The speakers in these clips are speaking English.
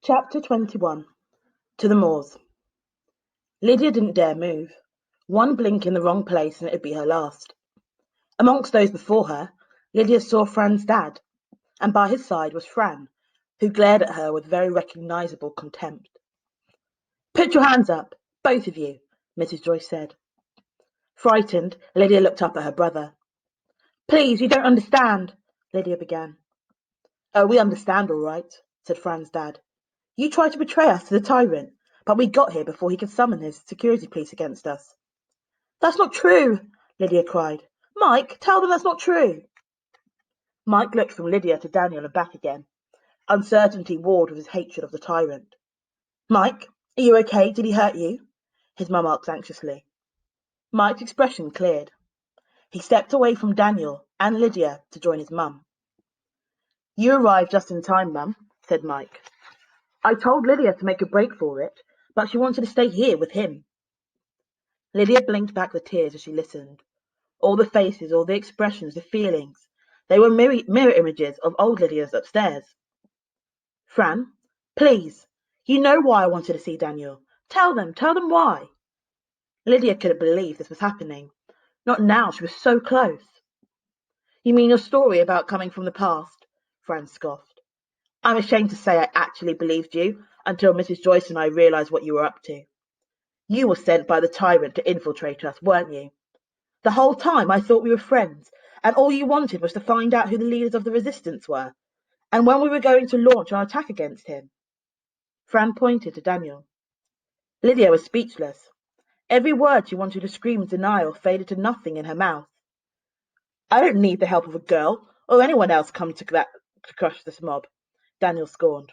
Chapter 21. To the moors. Lydia didn't dare move. One blink in the wrong place and it would be her last. Amongst those before her, Lydia saw Fran's dad, and by his side was Fran, who glared at her with very recognisable contempt. "Put your hands up, both of you," Mrs. Joyce said. Frightened, Lydia looked up at her brother. "Please, you don't understand," Lydia began. "Oh, we understand all right," said Fran's dad. "You tried to betray us to the tyrant, but we got here before he could summon his security police against us." "That's not true," Lydia cried. "Mike, tell them that's not true." Mike looked from Lydia to Daniel and back again. Uncertainty warred with his hatred of the tyrant. "Mike, are you okay? Did he hurt you?" his mum asked anxiously. Mike's expression cleared. He stepped away from Daniel and Lydia to join his mum. "You arrived just in time, Mum," said Mike. "I told Lydia to make a break for it, but she wanted to stay here with him." Lydia blinked back the tears as she listened. All the faces, all the expressions, the feelings, they were mirror images of old Lydia's upstairs. "Fran, please, you know why I wanted to see Daniel. Tell them why." Lydia couldn't believe this was happening. Not now, she was so close. "You mean your story about coming from the past?" Fran scoffed. "I'm ashamed to say I actually believed you until Mrs. Joyce and I realised what you were up to. You were sent by the tyrant to infiltrate us, weren't you? The whole time I thought we were friends, and all you wanted was to find out who the leaders of the resistance were, and when we were going to launch our attack against him." Fran pointed to Daniel. Lydia was speechless. Every word she wanted to scream in denial faded to nothing in her mouth. "I don't need the help of a girl or anyone else come to crush this mob," Daniel scorned.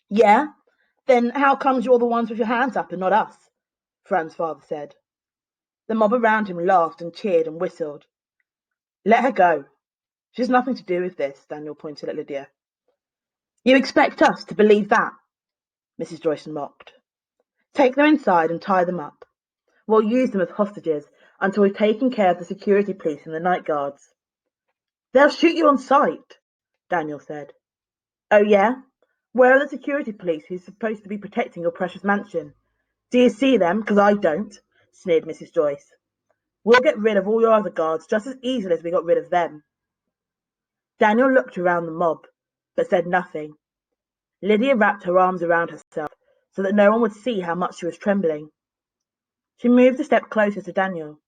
"Yeah? Then how comes you're the ones with your hands up and not us?" Fran's father said. The mob around him laughed and cheered and whistled. "Let her go. She has nothing to do with this," Daniel pointed at Lydia. "You expect us to believe that?" Mrs. Joyce mocked. "Take them inside and tie them up. We'll use them as hostages until we've taken care of the security police and the night guards." "They'll shoot you on sight," Daniel said. "Oh yeah? Where are the security police who's supposed to be protecting your precious mansion? Do you see them? 'Cause I don't," sneered Mrs. Joyce. "We'll get rid of all your other guards just as easily as we got rid of them." Daniel looked around the mob, but said nothing. Lydia wrapped her arms around herself so that no one would see how much she was trembling. She moved a step closer to Daniel.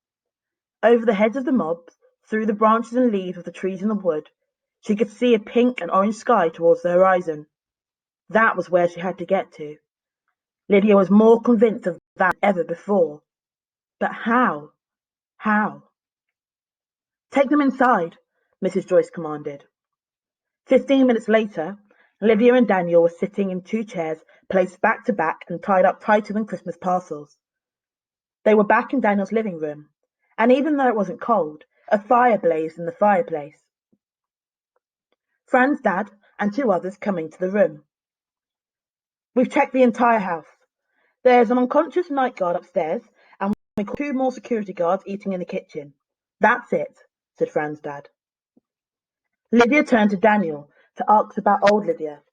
Over the heads of the mob, through the branches and leaves of the trees in the wood, she could see a pink and orange sky towards the horizon. That was where she had to get to. Lydia was more convinced of that than ever before. But how? How? "Take them inside," Mrs. Joyce commanded. 15 minutes later, Lydia and Daniel were sitting in two chairs placed back to back and tied up tighter than Christmas parcels. They were back in Daniel's living room, and even though it wasn't cold, a fire blazed in the fireplace. Fran's dad and two others come into the room. "We've checked the entire house. There's an unconscious night guard upstairs, and we caught two more security guards eating in the kitchen. That's it," said Fran's dad. Lydia turned to Daniel to ask about old Lydia,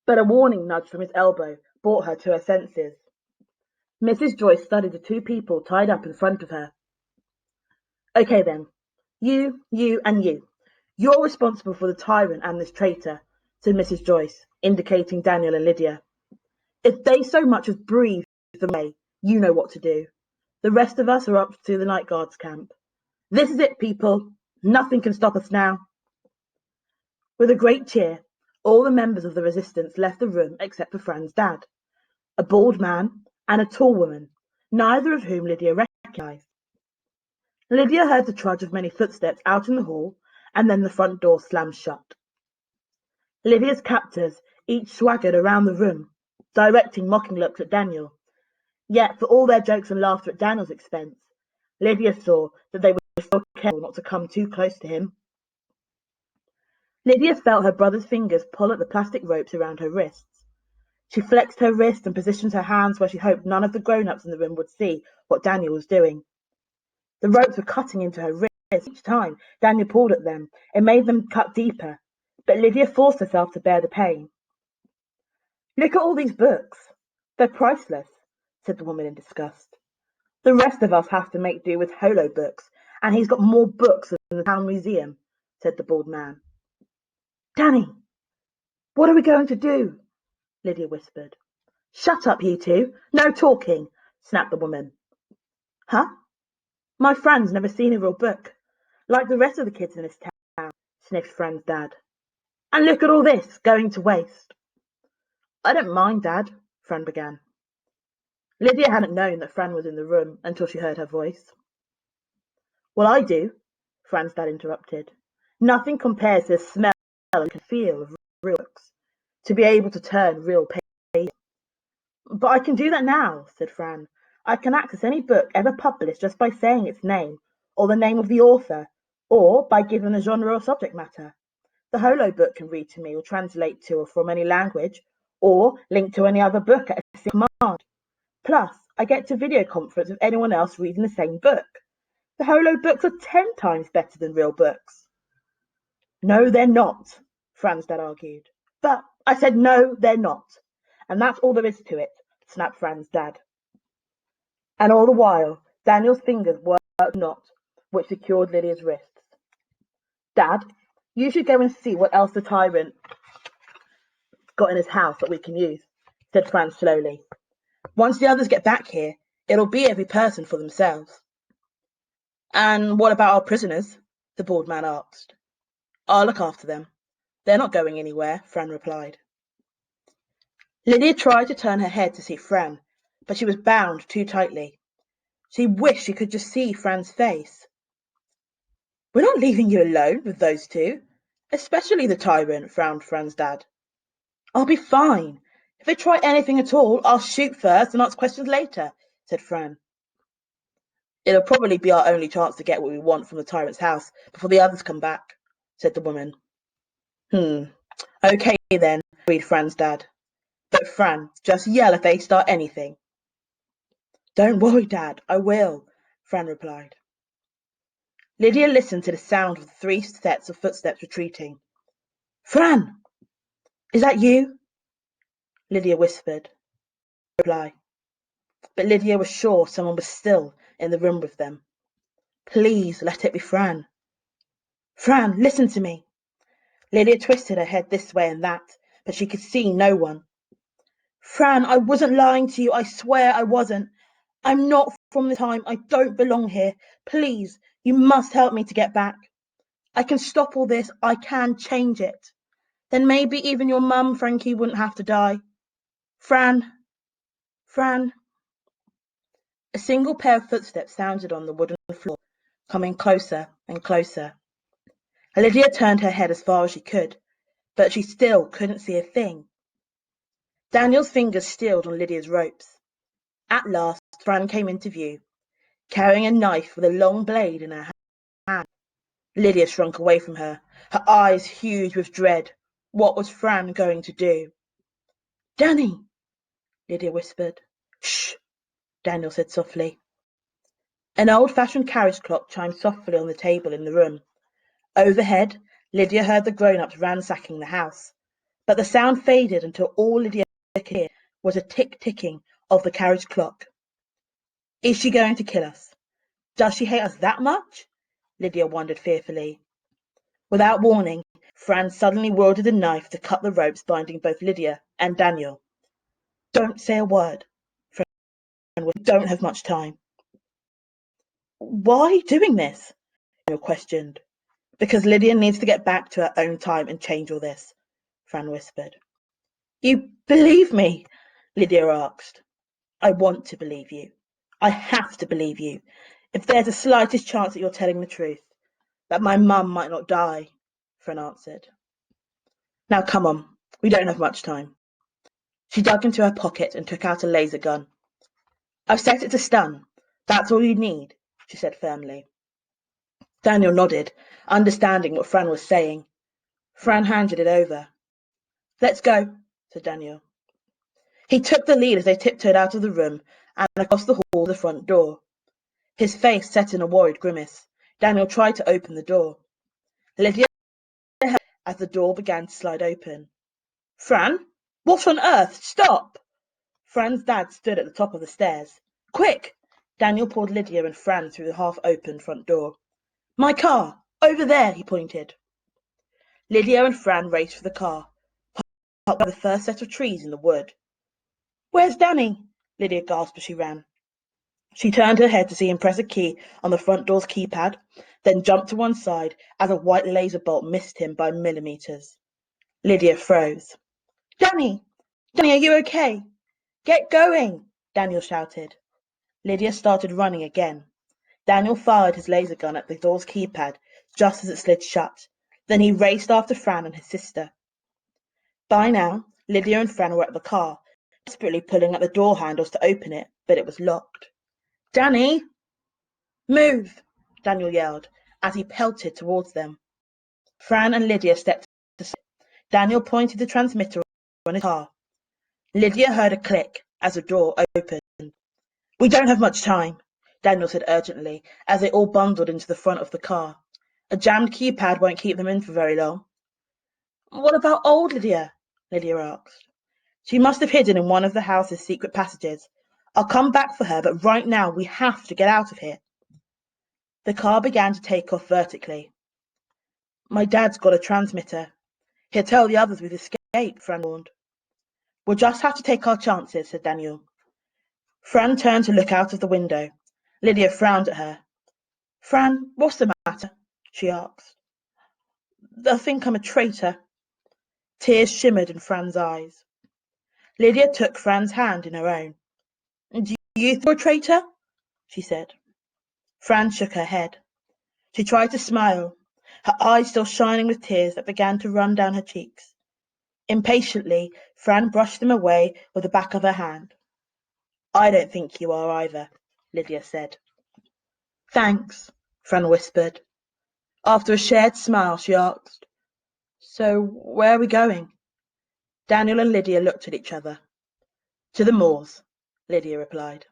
but a warning nudge from his elbow brought her to her senses. Mrs. Joyce studied the two people tied up in front of her. "Okay then, you, and you. You're responsible for the tyrant and this traitor," said Mrs. Joyce, indicating Daniel and Lydia. "If they so much as breathe the way, you know what to do. The rest of us are up to the night guard's camp. This is it, people. Nothing can stop us now." With a great cheer, all the members of the resistance left the room except for Fran's dad, a bald man and a tall woman, neither of whom Lydia recognised. Lydia heard the trudge of many footsteps out in the hall, and then the front door slammed shut. Lydia's captors each swaggered around the room, directing mocking looks at Daniel. Yet, for all their jokes and laughter at Daniel's expense, Lydia saw that they were still careful not to come too close to him. Lydia felt her brother's fingers pull at the plastic ropes around her wrists. She flexed her wrist and positioned her hands where she hoped none of the grown-ups in the room would see what Daniel was doing. The ropes were cutting into her wrists. Each time Daniel pulled at them, it made them cut deeper, but Lydia forced herself to bear the pain. Look at all these books. They're priceless, said the woman in disgust. The rest of us have to make do with holo books, and he's got more books than the town museum, said the bald man. Danny, what are we going to do? Lydia whispered. Shut up, you two. No talking, snapped the woman. Huh? My Fran's never seen a real book, like the rest of the kids in this town, sniffed Fran's dad. And look at all this, going to waste. I don't mind, Dad, Fran began. Lydia hadn't known that Fran was in the room until she heard her voice. Well, I do, Fran's dad interrupted. Nothing compares to the smell and feel of real books, to be able to turn real pages. But I can do that now, said Fran. I can access any book ever published just by saying its name, or the name of the author, or by giving the genre or subject matter. The holo book can read to me or translate to or from any language, or link to any other book at a single command. Plus, I get to video conference with anyone else reading the same book. The holo books are 10 times better than real books. No, they're not, Fran's dad argued. But I said no, they're not. And that's all there is to it, snapped Fran's dad. And all the while, Daniel's fingers worked a knot, which secured Lydia's wrists. Dad, you should go and see what else the tyrant got in his house that we can use, said Fran slowly. Once the others get back here, it'll be every person for themselves. And what about our prisoners? The bald man asked. I'll look after them. They're not going anywhere, Fran replied. Lydia tried to turn her head to see Fran, but she was bound too tightly. She wished she could just see Fran's face. We're not leaving you alone with those two, especially the tyrant, frowned Fran's dad. I'll be fine. If they try anything at all, I'll shoot first and ask questions later, said Fran. It'll probably be our only chance to get what we want from the tyrant's house before the others come back, said the woman. Okay then, agreed Fran's dad. But Fran, just yell if they start anything. Don't worry, Dad, I will, Fran replied. Lydia listened to the sound of the 3 sets of footsteps retreating. Fran! Is that you? Lydia whispered. No reply. But Lydia was sure someone was still in the room with them. Please let it be Fran. Fran, listen to me. Lydia twisted her head this way and that, but she could see no one. Fran, I wasn't lying to you. I swear I wasn't. I'm not from the time. I don't belong here. Please, you must help me to get back. I can stop all this. I can change it. Then maybe even your mum, Frankie, wouldn't have to die. Fran. A single pair of footsteps sounded on the wooden floor, coming closer and closer. Lydia turned her head as far as she could, but she still couldn't see a thing. Daniel's fingers stilled on Lydia's ropes. At last, Fran came into view, carrying a knife with a long blade in her hand. Lydia shrunk away from her, her eyes huge with dread. What was Fran going to do? Danny, Lydia whispered. Shh, Daniel said softly. An old-fashioned carriage clock chimed softly on the table in the room. Overhead, Lydia heard the grown-ups ransacking the house, but the sound faded until all Lydia could hear was a tick-ticking of the carriage clock. Is she going to kill us? Does she hate us that much? Lydia wondered fearfully. Without warning, Fran suddenly wielded a knife to cut the ropes binding both Lydia and Daniel. Don't say a word, Fran. We don't have much time. Why are you doing this? Daniel questioned. Because Lydia needs to get back to her own time and change all this, Fran whispered. You believe me? Lydia asked. I want to believe you. I have to believe you. If there's the slightest chance that you're telling the truth, that my mum might not die, Fran answered. Now come on, we don't have much time. She dug into her pocket and took out a laser gun. I've set it to stun. That's all you need, she said firmly. Daniel nodded, understanding what Fran was saying. Fran handed it over. Let's go, said Daniel. He took the lead as they tiptoed out of the room and across the hall to the front door. His face set in a worried grimace. Daniel tried to open the door. Lydia heard as the door began to slide open. Fran, What on earth? Stop! Fran's dad stood at the top of the stairs. Quick! Daniel pulled Lydia and Fran through the half-opened front door. My car! Over there, he pointed. Lydia and Fran raced for the car, parked by the first set of trees in the wood. Where's Danny? Lydia gasped as she ran. She turned her head to see him press a key on the front door's keypad, then jumped to one side as a white laser bolt missed him by millimeters. Lydia froze. Danny! Danny, are you okay? Get going! Daniel shouted. Lydia started running again. Daniel fired his laser gun at the door's keypad just as it slid shut. Then he raced after Fran and his sister. By now, Lydia and Fran were at the car, desperately pulling at the door handles to open it, but it was locked. Danny! Move! Daniel yelled as he pelted towards them. Fran and Lydia stepped aside. Daniel pointed the transmitter on his car. Lydia heard a click as the door opened. We don't have much time, Daniel said urgently as they all bundled into the front of the car. A jammed keypad won't keep them in for very long. What about old Lydia? Lydia asked. She must have hidden in one of the house's secret passages. I'll come back for her, but right now we have to get out of here. The car began to take off vertically. My dad's got a transmitter. He'll tell the others we've escaped, Fran warned. We'll just have to take our chances, said Daniel. Fran turned to look out of the window. Lydia frowned at her. Fran, what's the matter? She asked. They'll think I'm a traitor. Tears shimmered in Fran's eyes. Lydia took Fran's hand in her own. Do you think you're a traitor? She said. Fran shook her head. She tried to smile, her eyes still shining with tears that began to run down her cheeks. Impatiently, Fran brushed them away with the back of her hand. I don't think you are either, Lydia said. Thanks, Fran whispered. After a shared smile, she asked, So where are we going? Daniel and Lydia looked at each other. To the moors, Lydia replied.